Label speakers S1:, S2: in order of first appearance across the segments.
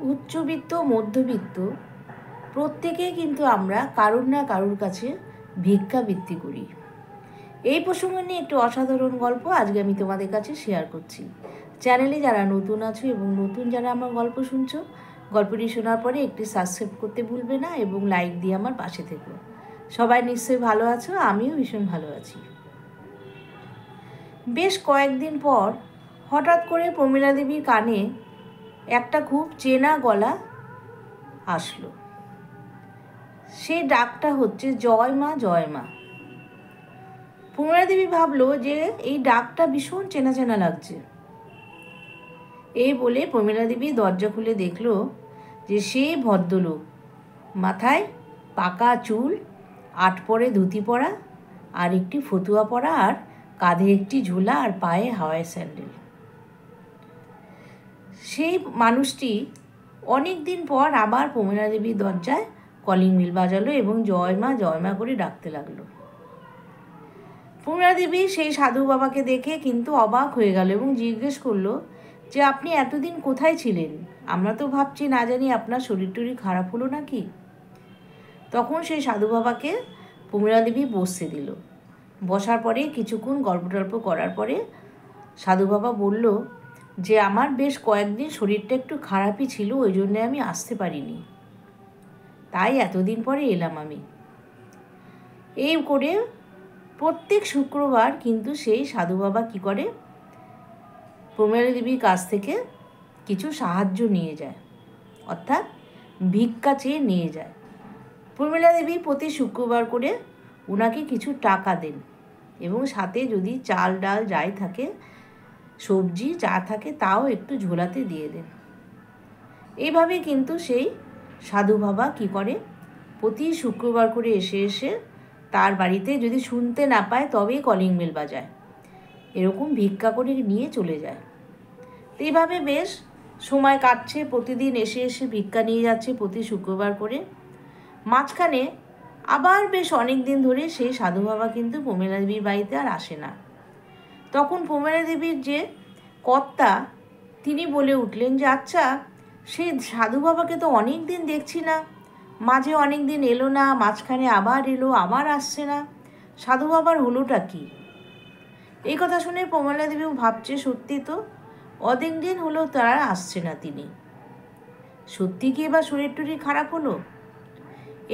S1: উচ্চবিত্ত মধ্যবিত্ত প্রত্যেকেই কিন্তু আমরা কারুর না কারুর কাছে ভিক্ষাবৃত্তি করি। এই প্রসঙ্গে নিয়ে একটু অসাধারণ গল্প আজকে আমি তোমাদের কাছে শেয়ার করছি। চ্যানেলে যারা নতুন আছো এবং নতুন যারা আমার গল্প শুনছো, গল্পটি শোনার পরে একটি সাবস্ক্রাইব করতে ভুলবে না এবং লাইক দিয়ে আমার পাশে থেকো। সবাই নিশ্চয়ই ভালো আছো, আমিও ভীষণ ভালো আছি। বেশ কয়েকদিন পর হঠাৎ করে প্রমীলা দেবীর কানে একটা খুব চেনা গলা আসলো। সেই ডাকটা হচ্ছে জয় মা জয় মা। প্রমীলা দেবী ভাবলো যে এই ডাকটা ভীষণ চেনা চেনা লাগছে। এই বলে প্রমীলা দেবী দরজা খুলে দেখলো যে সেই ভদ্রলোক, মাথায় পাকা চুল, আট পরে ধুতি পরা আর একটি ফতুয়া পরা, আর কাঁধে একটি ঝোলা আর পায়ে হাওয়াই স্যান্ডেল। সেই মানুষটি অনেক দিন পর আবার প্রমীলা দেবীর দরজায় কলিং বেল বাজালো এবং জয় মা করে ডাকতে লাগলো। প্রমীলা দেবী সেই সাধু বাবাকে দেখে কিন্তু অবাক হয়ে গেল এবং জিজ্ঞেস করলো যে আপনি এতদিন কোথায় ছিলেন? আমরা তো ভাবছি না জানি আপনার শরীর টরীর খারাপ হলো নাকি। তখন সেই সাধু বাবাকে প্রমীলা দেবী বসতে দিল। বসার পরে কিছুক্ষণ গল্প টল্প করার পরে সাধু বাবা বলল যে আমার বেশ কয়েকদিন শরীরটা একটু খারাপই ছিল, ওই জন্যে আমি আসতে পারিনি, তাই এতদিন পরে এলাম আমি। এই করে প্রত্যেক শুক্রবার কিন্তু সেই সাধু বাবা কী করে, প্রমীলা দেবীর কাছ থেকে কিছু সাহায্য নিয়ে যায়, অর্থাৎ ভিক্ষা চেয়ে নিয়ে যায়। প্রমীলা দেবী প্রতি শুক্রবার করে ওনাকে কিছু টাকা দেন এবং সাথে যদি চাল ডাল যাই থাকে, সবজি যা থাকে তাও একটু ঝোলাতে দিয়ে দেন। এইভাবে কিন্তু সেই সাধু বাবা কী করে, প্রতি শুক্রবার করে এসে এসে তার বাড়িতে যদি শুনতে না পায় তবেই কলিং বেল বাজায়, এরকম ভিক্ষা করে নিয়ে চলে যায়। তো এইভাবে বেশ সময় কাটছে, প্রতিদিন এসে এসে ভিক্ষা নিয়ে যাচ্ছে প্রতি শুক্রবার করে। মাঝখানে আবার বেশ অনেক দিন ধরে সেই সাধু বাবা কিন্তু প্রমীলা দেবীর বাড়িতে আর আসে না। তখন প্রমীলা দেবীর যে কর্তা তিনি বলে উঠলেন যে আচ্ছা, সেই সাধু বাবাকে তো অনেক দিন দেখছি না, মাঝে অনেক দিন এলো না, মাঝখানে আবার এলো, আবার আসছে না, সাধু বাবার হলোটা কি? এই কথা শুনে প্রমীলা দেবীও ভাবছে সত্যি তো অনেক দিন হলো তারা আসছে না, তিনি সত্যি কি এবার শরীর টরীর খারাপ হলো?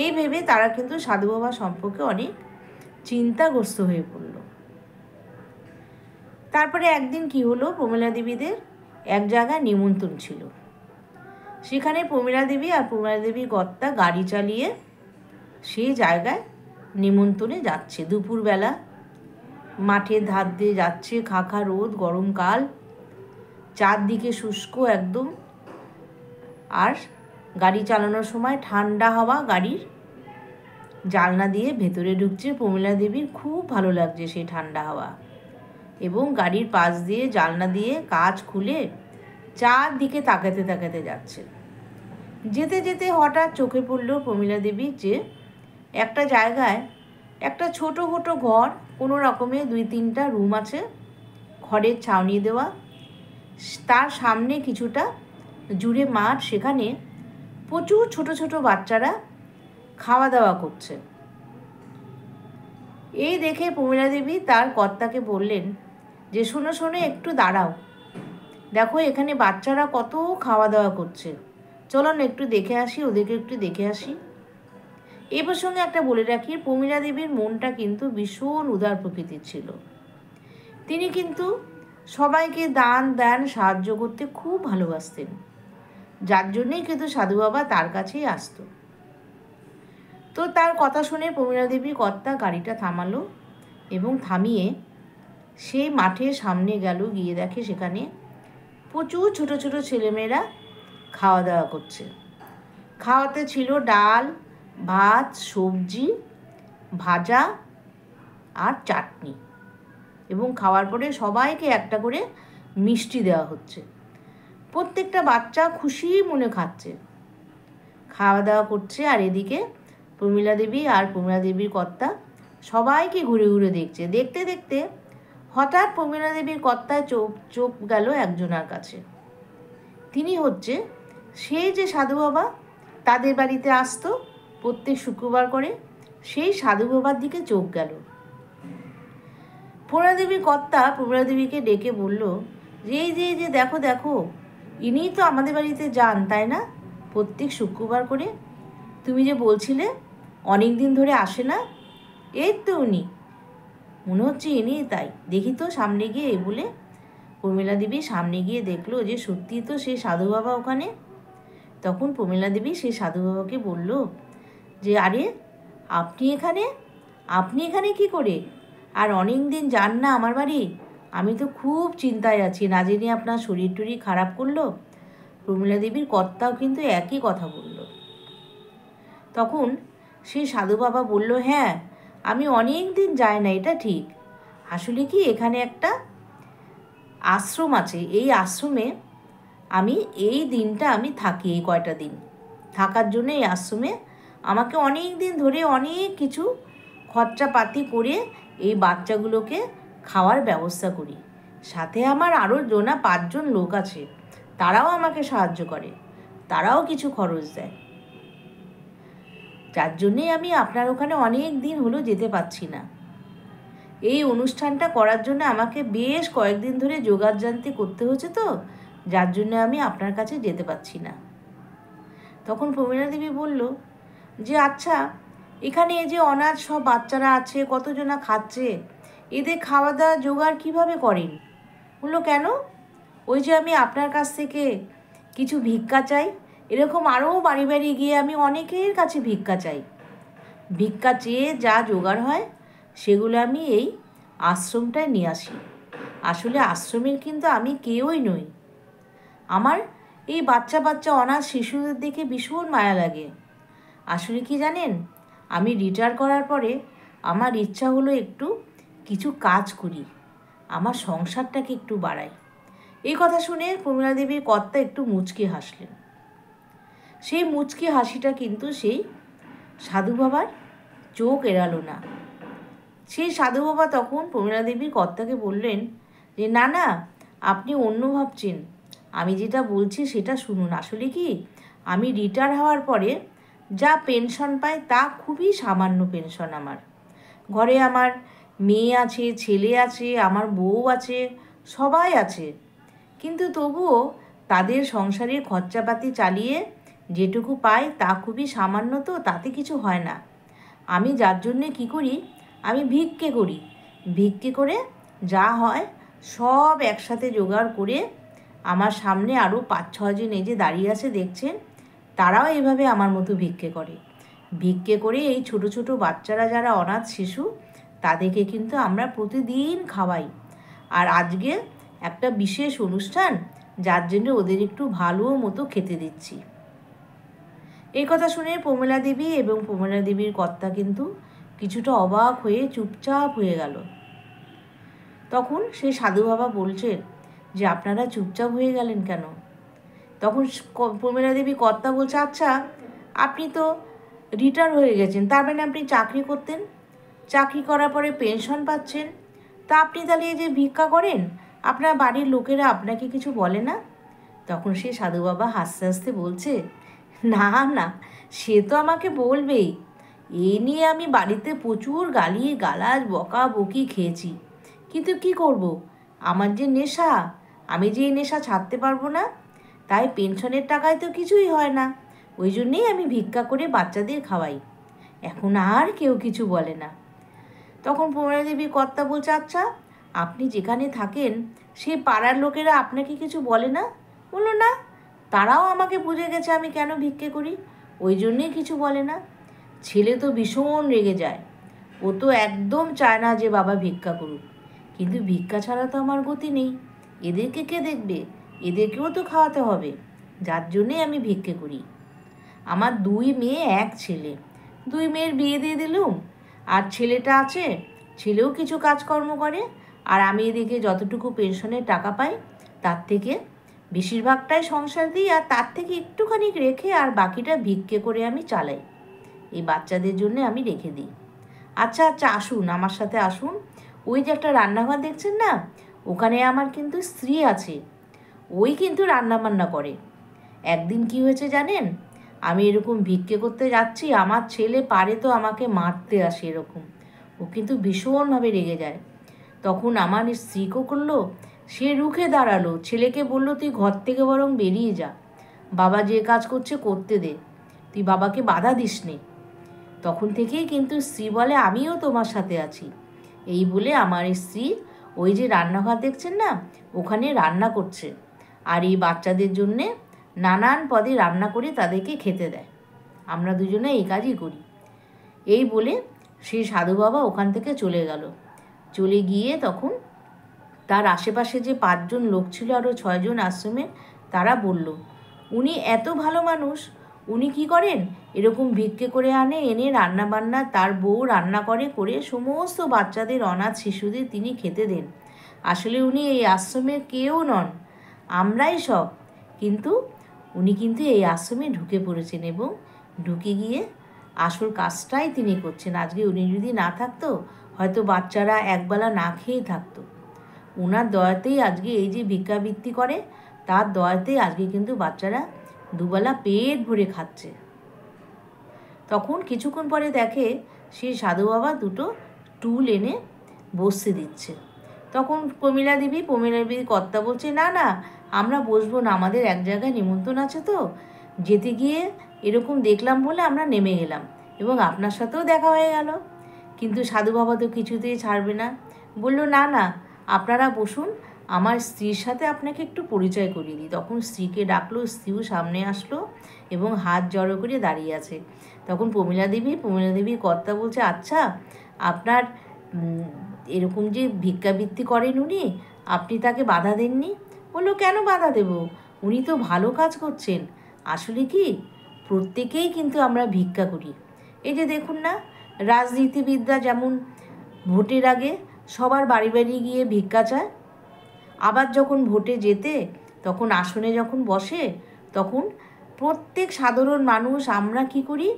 S1: এই ভেবে তারা কিন্তু সাধু বাবা সম্পর্কে অনেক চিন্তাগ্রস্ত হয়ে পড়ল। তারপরে একদিন কি হলো, প্রমীলা দেবীদের এক জায়গায় নিমন্ত্রণ ছিল। সেখানে প্রমীলা দেবী আর প্রমীলা দেবীর কর্তা গাড়ি চালিয়ে সেই জায়গায় নিমন্ত্রণে যাচ্ছে। দুপুরবেলা মাঠের ধার দিয়ে যাচ্ছে, খাখা রোদ, গরমকাল, চারদিকে শুষ্ক একদম, আর গাড়ি চালানোর সময় ঠান্ডা হাওয়া গাড়ির জানলা দিয়ে ভেতরে ঢুকছে। প্রমীলা দেবীর খুব ভালো লাগছে সেই ঠান্ডা হাওয়া, এবং গাড়ির পাশ দিয়ে জানলা দিয়ে কাঁচ খুলে চারদিকে তাকাতে তাকাতে যাচ্ছে। যেতে যেতে হঠাৎ চোখে পড়ল প্রমীলা দেবীর যে একটা জায়গায় একটা ছোটো ঘর, কোনো রকমে 2-3টা রুম আছে, খড়ের ছাউনি দেওয়া, তার সামনে কিছুটা জুড়ে মাঠ, সেখানে প্রচুর ছোট ছোট বাচ্চারা খাওয়া দাওয়া করছে। এই দেখে প্রমীলা দেবী তার কর্তাকে বললেন যে শোনো একটু দাঁড়াও, দেখো এখানে বাচ্চারা কত খাওয়া দাওয়া করছে, চলো না একটু দেখে আসি, ওদেরকে একটু দেখে আসি। এই প্রসঙ্গে একটা বলে রাখি, প্রমীলা দেবীর মনটা কিন্তু ভীষণ উদার প্রকৃতির ছিল। তিনি কিন্তু সবাইকে দান সাহায্য করতে খুব ভালোবাসতেন, যার জন্যই কিন্তু সাধু বাবা তার কাছেই আসতো। তো তার কথা শুনে প্রমীলা দেবী কর্তা গাড়িটা থামালো এবং থামিয়ে সেই মাঠের সামনে গেল, গিয়ে দেখে সেখানে প্রচুর ছোট ছোট ছেলেমেয়েরা খাওয়া দাওয়া করছে। খাওয়াতে ছিল ডাল, ভাত, সবজি, ভাজা আর চাটনি, এবং খাওয়ার পরে সবাইকে একটা করে মিষ্টি দেওয়া হচ্ছে। প্রত্যেকটা বাচ্চা খুশি মনে খাচ্ছে, খাওয়া দাওয়া করছে, আর এদিকে প্রমীলা দেবী আর প্রমীলা দেবীর কর্তা সবাইকে ঘুরে ঘুরে দেখছে। দেখতে দেখতে হঠাৎ প্রমীলা দেবীর কর্তায় চোখ গেল একজনের কাছে। তিনি হচ্ছে সেই যে সাধু বাবা তাদের বাড়িতে আসতো প্রত্যেক শুক্রবার করে, সেই সাধু বাবার দিকে চোখ গেল। প্রমীলা দেবীর কর্তা প্রমীলা দেবীকে ডেকে বলল যে এই যে দেখো দেখো, ইনিই তো আমাদের বাড়িতে যান, তাই না? প্রত্যেক শুক্রবার করে তুমি যে বলছিলে অনেক দিন ধরে আসে না, এই তো উনি, মনে হচ্ছে ইনি। তাই দেখি তো সামনে গিয়ে, এই বলে প্রমীলা দেবী সামনে গিয়ে দেখলো যে সত্যিই তো সেই সাধু বাবা ওখানে। তখন প্রমীলা দেবী সেই সাধু বাবাকে বলল যে আরে আপনি এখানে কি করে? আর অনেক দিন যান না আমার বাড়ি, আমি তো খুব চিন্তায় আছি, না জেনে আপনার শরীর টরীর খারাপ করলো। প্রমীলা দেবীর কর্তাও কিন্তু একই কথা বলল। তখন সেই সাধু বাবা বলল, হ্যাঁ আমি অনেক দিন যাই না, এটা ঠিক। আসলে কি এখানে একটা আশ্রম আছে, এই আশ্রমে এই দিনটা আমি থাকি, এই কয়টা দিন থাকার জন্য এই আশ্রমে আমাকে অনেক দিন ধরে অনেক কিছু খরচাপাতি করে এই বাচ্চাগুলোকে খাওয়ার ব্যবস্থা করি। সাথে আমার আরও 5জন লোক আছে, তারাও আমাকে সাহায্য করে, তারাও কিছু খরচ দেয়। যার জন্যেই আমি আপনার ওখানে অনেক দিন হলো যেতে পারছি না। এই অনুষ্ঠানটা করার জন্য আমাকে বেশ কয়েকদিন ধরে যোগাযান্তি করতে হচ্ছে, তো যার জন্য আমি আপনার কাছে যেতে পারছি না। তখন প্রমীলা দেবী বলল যে আচ্ছা, এখানে এই যে অনাথ সব বাচ্চারা আছে, কতজনা খাচ্ছে, এদের খাওয়া দাওয়া জোগাড় কীভাবে করেন? বললো কেন? ওই যে আমি আপনার কাছ থেকে কিছু ভিক্ষা চাই, এরকম আরও বাড়ি বাড়ি গিয়ে আমি অনেকের কাছে ভিক্ষা চাই। ভিক্ষা চেয়ে যা জোগাড় হয় সেগুলো আমি এই আশ্রমটায় নিয়ে আসি। আসলে আশ্রমের কিন্তু আমি কেউই নই। আমার এই বাচ্চা অনাথ শিশুদের দেখে ভীষণ মায়া লাগে। আসলে কি জানেন, আমি রিটায়ার করার পরে আমার ইচ্ছা হলো একটু কিছু কাজ করি, আমার সংসারটাকে একটু বাড়াই। এই কথা শুনে প্রমীলা দেবীর কর্তা একটু মুচকি হাসলেন। সেই মুচকি হাসিটা কিন্তু সেই সাধু বাবার চোখ এড়ালো না। সেই সাধু বাবা তখন প্রমীলা দেবীর কর্তাকে বললেন যে না না, আপনি অন্য ভাবছেন, আমি যেটা বলছি সেটা শুনুন। আসলে কি, আমি রিটায়ার হওয়ার পরে যা পেনশন পাই তা খুবই সামান্য পেনশন। আমার ঘরে আমার মেয়ে আছে, ছেলে আছে, আমার বউ আছে, সবাই আছে, কিন্তু তবুও তাদের সংসারের খরচাপাতি চালিয়ে যেটুকু পাই তা খুবই সামান্য, তো তাতে কিছু হয় না। আমি যার জন্যে কী করি, আমি ভিক্ষে করি। ভিক্ষে করে যা হয় সব একসাথে জোগাড় করে আমার সামনে আরও 5-6 জন এই যে দাঁড়িয়ে আছে দেখছেন, তারাও এভাবে আমার মতো ভিক্ষে করে। ভিক্ষে করে এই ছোট ছোট বাচ্চারা যারা অনাথ শিশু, তাদেরকে কিন্তু আমরা প্রতিদিন খাওয়াই। আর আজকে একটা বিশেষ অনুষ্ঠান, যার জন্য ওদের একটু ভালো মতো খেতে দিচ্ছি। এই কথা শুনে প্রমীলা দেবী এবং প্রমীলা দেবীর কর্তা কিন্তু কিছুটা অবাক হয়ে চুপচাপ হয়ে গেল। তখন সেই সাধু বাবা বলছেন যে আপনারা চুপচাপ হয়ে গেলেন কেন? তখন প্রমীলা দেবী কর্তা বলছে, আচ্ছা আপনি তো রিটায়ার হয়ে গেছেন, তার মানে আপনি চাকরি করতেন, চাকরি করার পরে পেনশন পাচ্ছেন, তা আপনি তাহলে এই যে ভিক্ষা করেন, আপনার বাড়ির লোকেরা আপনাকে কিছু বলে না? তখন সেই সাধু বাবা হাসতে হাসতে বলছে, না না, সে তো আমাকে বলবেই। এ নিয়ে আমি বাড়িতে প্রচুর গালাজ বকাবকি খেয়েছি, কিন্তু কি করব, আমার যে নেশা, আমি যে এই নেশা ছাড়তে পারবো না, তাই পেনশনের টাকায় তো কিছুই হয় না, ওই জন্যেই আমি ভিক্ষা করে বাচ্চাদের খাওয়াই। এখন আর কেউ কিছু বলে না। তখন প্রমীলা দেবীর কর্তা বলছে, আচ্ছা আপনি যেখানে থাকেন সেই পাড়ার লোকেরা আপনাকে কিছু বলে না? বললো না, তারাও আমাকে বুঝে গেছে আমি কেন ভিক্ষে করি, ওই জন্যেই কিছু বলে না। ছেলে তো ভীষণ রেগে যায়, ও তো একদম চায় না যে বাবা ভিক্ষা করুক, কিন্তু ভিক্ষা ছাড়া তো আমার গতি নেই, এদেরকে কে দেখবে, এদেরকেও তো খাওয়াতে হবে, যার জন্যেই আমি ভিক্ষে করি। আমার 2 মেয়ে 1 ছেলে, 2 মেয়ের বিয়ে দিয়ে দিলুম, আর ছেলেটা আছে, ছেলেও কিছু কাজকর্ম করে, আর আমি এদিকে যতটুকু পেনশনের টাকা পাই তার থেকে বেশিরভাগটাই সংসার দিই, আর তার থেকে একটুখানি রেখে আর বাকিটা ভিক্ষে করে আমি চালাই, এই বাচ্চাদের জন্য আমি রেখে দিই। আচ্ছা আচ্ছা আসুন, আমার সাথে আসুন, ওই যে একটা রান্নাঘর দেখছেন না, ওখানে আমার কিন্তু স্ত্রী আছে, ওই কিন্তু রান্নাবান্না করে। একদিন কি হয়েছে জানেন, আমি এরকম ভিক্ষে করতে যাচ্ছি, আমার ছেলে পারে তো আমাকে মারতে আসে এরকম, ও কিন্তু ভীষণভাবে রেগে যায়। তখন আমার স্ত্রীকে করলো, সে রুখে দাঁড়ালো, ছেলেকে বলল তুই ঘর থেকে বরং বেরিয়ে যা, বাবা যে কাজ করছে করতে দে, তুই বাবাকে বাধা দিস নে। তখন থেকেই কিন্তু স্ত্রী বলে আমিও তোমার সাথে আছি। এই বলে আমার স্ত্রী ওই যে রান্নাঘর দেখছেন না, ওখানে রান্না করছে, আর এই বাচ্চাদের জন্যে নানান পদে রান্না করে তাদেরকে খেতে দেয়। আমরা দুজনে এই কাজই করি। এই বলে সেই সাধু বাবা ওখান থেকে চলে গেল। চলে গিয়ে তখন তার আশেপাশে যে 5 জন লোক ছিল, আরও 6 জন আশ্রমে, তারা বলল উনি এত ভালো মানুষ, উনি কি করেন, এরকম ভিক্ষে করে আনে, এনে রান্না বান্না তার বউ রান্না করে সমস্ত বাচ্চাদের, অনাথ শিশুদের তিনি খেতে দেন। আসলে উনি এই আশ্রমের কেউ নন, আমরাই সব। কিন্তু উনি কিন্তু এই আশ্রমে ঢুকে পড়েছেন এবং ঢুকে গিয়ে আসল কাজটাই তিনি করছেন। আজকে উনি যদি না থাকতো, হয়তো বাচ্চারা একবেলা না খেয়ে থাকতো। ওনার দয়াতেই আজকে এই যে ভিক্ষাবৃত্তি করে, তার দয়াতেই আজকে কিন্তু বাচ্চারা দুবেলা পেট ভরে খাচ্ছে। তখন কিছুক্ষণ পরে দেখে সেই সাধু বাবা 2টো টুল এনে বসতে দিচ্ছে। তখন প্রমীলা দেবীর কর্তা বলছে না না, আমরা বসবো না, আমাদের এক জায়গায় নিমন্ত্রণ আছে, তো যেতে গিয়ে এরকম দেখলাম বলে আমরা নেমে গেলাম, এবং আপনার সাথেও দেখা হয়ে গেল। কিন্তু সাধু বাবা তো কিছুতেই ছাড়বে না, বলল না না, আপনারা বসুন, আমার স্ত্রীর সাথে আপনাকে একটু পরিচয় করিয়ে দিই। তখন স্ত্রীকে ডাকলো, স্ত্রীও সামনে আসলো এবং হাত জড়ো করে দাঁড়িয়ে আছে। তখন প্রমীলা দেবীর কর্তা বলছে আচ্ছা, আপনার এরকম যে ভিক্ষাবৃত্তি করেন উনি, আপনি তাকে বাধা দেননি? বললো কেন বাধা দেব, উনি তো ভালো কাজ করছেন। আসলে কি, প্রত্যেকেই কিন্তু আমরা ভিক্ষা করি। এই যে দেখুন না, রাজনীতিবিদরা যেমন ভোটের আগে সবার বাড়ি বাড়ি গিয়ে ভিক্ষা চায়, আবার যখন ভোটে যেতে, তখন আসনে যখন বসে, তখন প্রত্যেক সাধারণ মানুষ আমরা কি করি,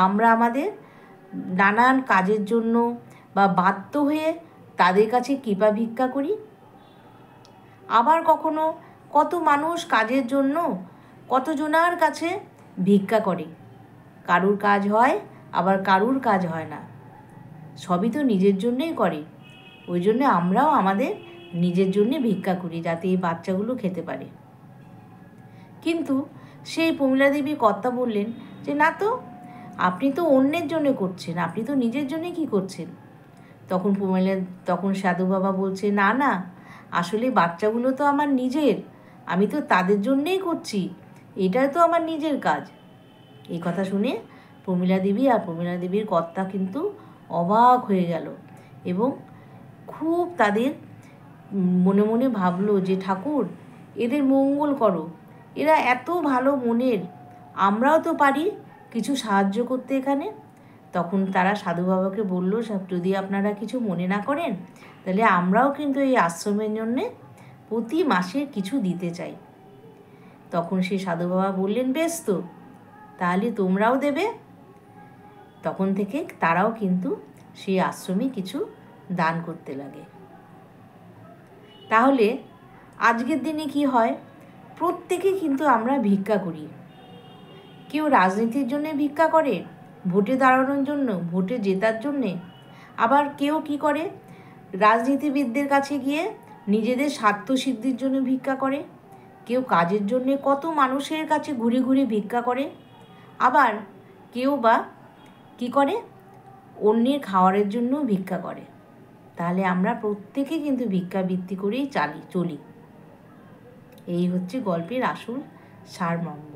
S1: আমরা আমাদের নানান কাজের জন্য বা বাধ্য হয়ে তাদের কাছে কৃপা ভিক্ষা করি। আবার কখনো কত মানুষ কাজের জন্য কতজনার কাছে ভিক্ষা করে, কারুর কাজ হয় আবার কারুর কাজ হয় না, সবই তো নিজের জন্যেই করে। ওই জন্য আমরাও আমাদের নিজের জন্যে ভিক্ষা করি, যাতে এই বাচ্চাগুলো খেতে পারে। কিন্তু সেই প্রমীলা দেবীর কর্তা বললেন যে না তো, আপনি তো অন্যের জন্য করছেন, আপনি তো নিজের জন্যে কি করছেন? তখন সাধু বাবা বলছে না না, আসলে বাচ্চাগুলো তো আমার নিজের, আমি তো তাদের জন্যেই করছি, এটাই তো আমার নিজের কাজ। এই কথা শুনে প্রমীলা দেবী আর প্রমীলা দেবীর কর্তা কিন্তু অবাক হয়ে গেল এবং খুব তাদের মনে মনে ভাবলো যে ঠাকুর, এদের মঙ্গল করো, এরা এত ভালো মনের, আমরাও তো পারি কিছু সাহায্য করতে এখানে। তখন তারা সাধু বাবাকে বলল যদি আপনারা কিছু মনে না করেন, তাহলে আমরাও কিন্তু এই আশ্রমের জন্যে প্রতি মাসে কিছু দিতে চাই। তখন সেই সাধু বাবা বললেন বেশ তো, তাহলে তোমরাও দেবে। তখন থেকে তারাও কিন্তু সেই আশ্রমে কিছু দান করতে লাগে। তাহলে আজকের দিনে কি হয়, প্রত্যেকে কিন্তু আমরা ভিক্ষা করি। কেউ রাজনীতির জন্যে ভিক্ষা করে, ভোটে দাঁড়ানোর জন্য, ভোটে জেতার জন্যে। আবার কেউ কি করে, রাজনীতিবিদদের কাছে গিয়ে নিজেদের স্বার্থ সিদ্ধির জন্য ভিক্ষা করে। কেউ কাজের জন্যে কত মানুষের কাছে ঘুরে ঘুরে ভিক্ষা করে। আবার কেউ বা কী করে, অন্যের খাওয়ারের জন্যও ভিক্ষা করে। তাহলে আমরা প্রত্যেকে কিন্তু ভিক্ষাবৃত্তি করেই চলি। এই হচ্ছে গল্পের আসল সারমর্ম।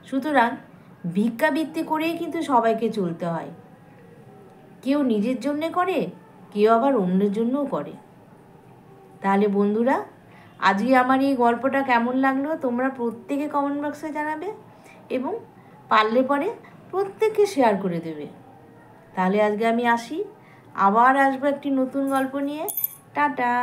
S1: সুতরাং ভিক্ষাবৃত্তি করেই কিন্তু সবাইকে চলতে হয়। কেউ নিজের জন্যে করে, কেউ আবার অন্যের জন্যও করে। তাহলে বন্ধুরা, আজকে আমার এই গল্পটা কেমন লাগলো তোমরা প্রত্যেকে কমেন্ট বক্সে জানাবে এবং পারলে পরে প্রত্যেককে শেয়ার করে দেবে। তাহলে আজকে আমি আসি, আবার আসবো একটি নতুন গল্প নিয়ে। টাটা।